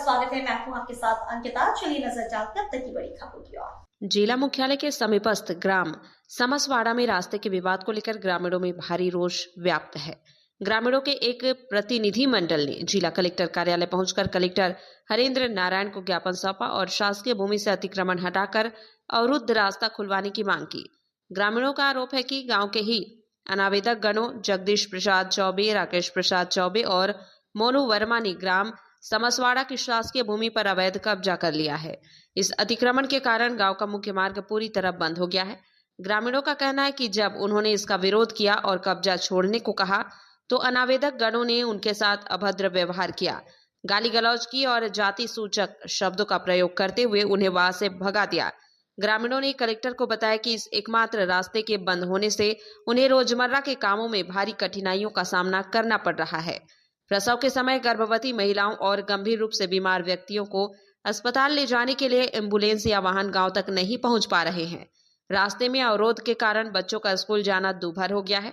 स्वागत है। मैं हूं आपके साथ अंकिता। चलिए नजर डालते हैं अब तक की बड़ी खबरों की ओर। जिला मुख्यालय के समीपस्थ ग्राम समसवाड़ा में रास्ते के विवाद को लेकर ग्रामीणों में भारी रोष व्याप्त है। ग्रामीणों के एक प्रतिनिधि मंडल ने जिला कलेक्टर कार्यालय पहुंचकर कलेक्टर हरेंद्र नारायण को ज्ञापन सौंपा और शासकीय भूमि से अतिक्रमण हटाकर अवरुद्ध रास्ता खुलवाने की मांग की। ग्रामीणों का आरोप है कि गांव के ही अनावेदक गणों जगदीश प्रसाद चौबे, राकेश प्रसाद चौबे और मोनू वर्मा ने ग्राम समसवाड़ा की शासकीय भूमि पर अवैध कब्जा कर लिया है। इस अतिक्रमण के कारण गांव का मुख्य मार्ग पूरी तरह बंद हो गया है। ग्रामीणों का कहना है कि जब उन्होंने इसका विरोध किया और कब्जा छोड़ने को कहा तो अनावेदक गणों ने उनके साथ अभद्र व्यवहार किया, गाली गलौज की और जाति सूचक शब्दों का प्रयोग करते हुए उन्हें वहां से भगा दिया। ग्रामीणों ने कलेक्टर को बताया कि इस एकमात्र रास्ते के बंद होने से उन्हें रोजमर्रा के कामों में भारी कठिनाइयों का सामना करना पड़ रहा है। प्रसव के समय गर्भवती महिलाओं और गंभीर रूप से बीमार व्यक्तियों को अस्पताल ले जाने के लिए एम्बुलेंस या वाहन गांव तक नहीं पहुंच पा रहे हैं। रास्ते में अवरोध के कारण बच्चों का स्कूल जाना दूभर हो गया है।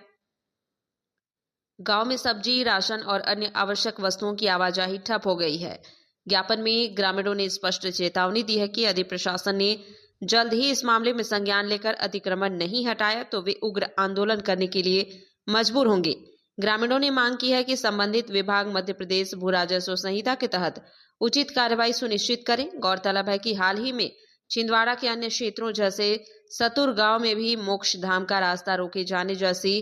गांव में सब्जी, राशन और अन्य आवश्यक वस्तुओं की आवाजाही ठप हो गई है। ज्ञापन में ग्रामीणों ने स्पष्ट चेतावनी दी है कि यदि प्रशासन ने जल्द ही इस मामले में संज्ञान लेकर अतिक्रमण नहीं हटाया तो वे उग्र आंदोलन करने के लिए मजबूर होंगे। ग्रामीणों ने मांग की है कि संबंधित विभाग मध्य प्रदेश भू राजस्व संहिता के तहत उचित कार्रवाई सुनिश्चित करें। गौरतलब है कि हाल ही में छिंदवाड़ा के अन्य क्षेत्रों जैसे सतुर गांव में भी मोक्ष धाम का रास्ता रोके जाने जैसी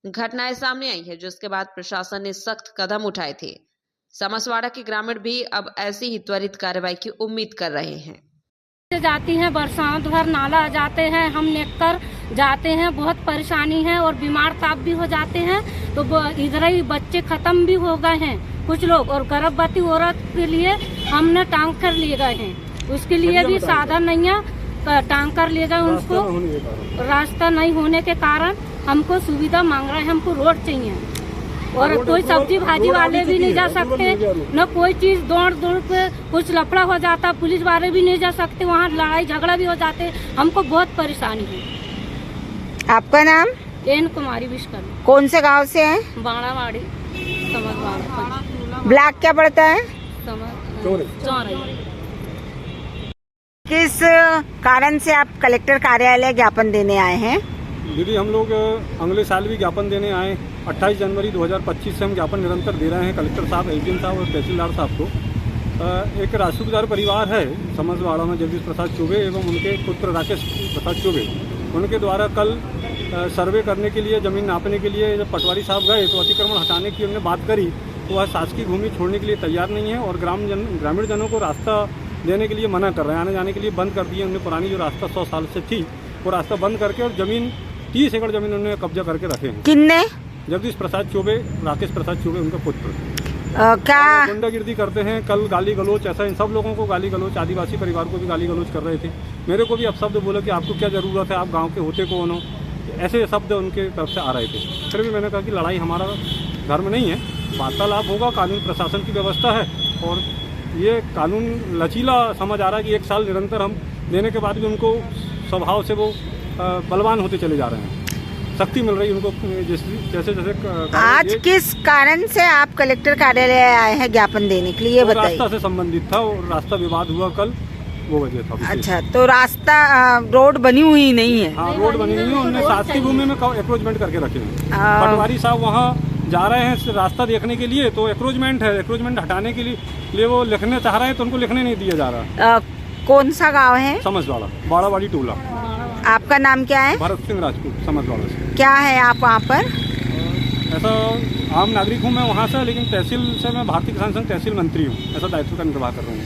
घटनाएं सामने आई है, जिसके बाद प्रशासन ने सख्त कदम उठाए थे। समसवाड़ा के ग्रामीण भी अब ऐसी ही त्वरित कार्रवाई की उम्मीद कर रहे हैं। जाती हैं, बरसात भर नाला आ जाते हैं, हम नेकर जाते हैं, बहुत परेशानी है और बीमार ताप भी हो जाते हैं। तो इधर ही बच्चे खत्म भी हो गए हैं कुछ लोग, और गर्भवती औरत के लिए हमने टैंकर लिए गए हैं, उसके लिए भी साधन नहीं है। टैंकर लिए गए, उनको रास्ता नहीं होने के कारण हमको सुविधा मांग रहे हैं, हमको रोड चाहिए। और कोई सब्जी भाजी वाले भी नहीं जा सकते, न कोई चीज दौड़ के कुछ लफड़ा हो जाता, पुलिस वाले भी नहीं जा सकते, वहाँ लड़ाई झगड़ा भी हो जाते। हमको बहुत परेशानी है। आपका नाम? एन कुमारी विश्वकर्मा। कौन से गांव से है? बाड़ावाड़ी समझवाड़ा। ब्लॉक क्या पड़ता है? चौरई। किस कारण से आप कलेक्टर कार्यालय ज्ञापन देने आए हैं? दीदी, हम लोग अगले साल भी ज्ञापन देने आए। 28 जनवरी 2025 से हम ज्ञापन निरंतर दे रहे हैं कलेक्टर साहब, एसडीएम साहब और तहसीलदार साहब को। एक राजसूबेदार परिवार है समसवाड़ा में, जगदीश प्रसाद चौबे एवं उनके पुत्र राकेश प्रसाद चौबे, उनके द्वारा कल सर्वे करने के लिए, जमीन नापने के लिए जब पटवारी साहब गए तो अतिक्रमण हटाने की हमने बात करी तो वह शासकीय भूमि छोड़ने के लिए तैयार नहीं है और ग्रामीण जनों को रास्ता देने के लिए मना कर रहे हैं, आने जाने के लिए बंद कर दिए। हमने पुरानी जो रास्ता 100 साल से थी वो रास्ता बंद करके और जमीन 30 एकड़ जमीन उन्होंने कब्जा करके रखे हैं। किन्ने? जगदीश प्रसाद चौबे, राकेश प्रसाद चौबे उनका पुत्र। क्या गुंडागिर्दी करते हैं, कल गाली गलोच, ऐसा इन सब लोगों को गाली गलोच, आदिवासी परिवार को भी गाली गलोच कर रहे थे। मेरे को भी अपशब्द बोला कि आपको क्या जरूरत है, आप गांव के होते कौन हो, ऐसे शब्द उनके तरफ से आ रहे थे। फिर भी मैंने कहा कि लड़ाई हमारा धर्म नहीं है, वार्तालाप होगा, कानून प्रशासन की व्यवस्था है और ये कानून लचीला समझ आ रहा है कि 1 साल निरंतर हम देने के बाद भी उनको स्वभाव से वो बलवान होते चले जा रहे हैं, शक्ति मिल रही है उनको जैसे जैसे। आज किस कारण से आप कलेक्टर कार्यालय आए हैं ज्ञापन देने के लिए, बताइए? रास्ता से संबंधित था और रास्ता विवाद हुआ कल, वो वजह था। अच्छा, तो रास्ता रोड बनी हुई नहीं है? हाँ, रोड बनी हुई है, उन्होंने शासकीय भूमि में एक्रोचमेंट करके रखे हैं। पटवारी साहब वहाँ जा रहे हैं रास्ता देखने के लिए तो एक्रोचमेंट है, एक्रोचमेंट हटाने के लिए वो लिखने चाह रहे हैं तो उनको लिखने नहीं दिया जा रहा। कौन सा गाँव है? समसवाड़ा, बाड़ावाड़ी टोला। आपका नाम क्या है? भरत सिंह राजपूत, समसवाड़ा से। क्या है आप वहाँ पर? ऐसा आम नागरिक हूँ मैं वहाँ से, लेकिन तहसील से मैं भारतीय किसान संघ तहसील मंत्री हूँ, ऐसा दायित्व का निर्वाह कर रहा हूँ।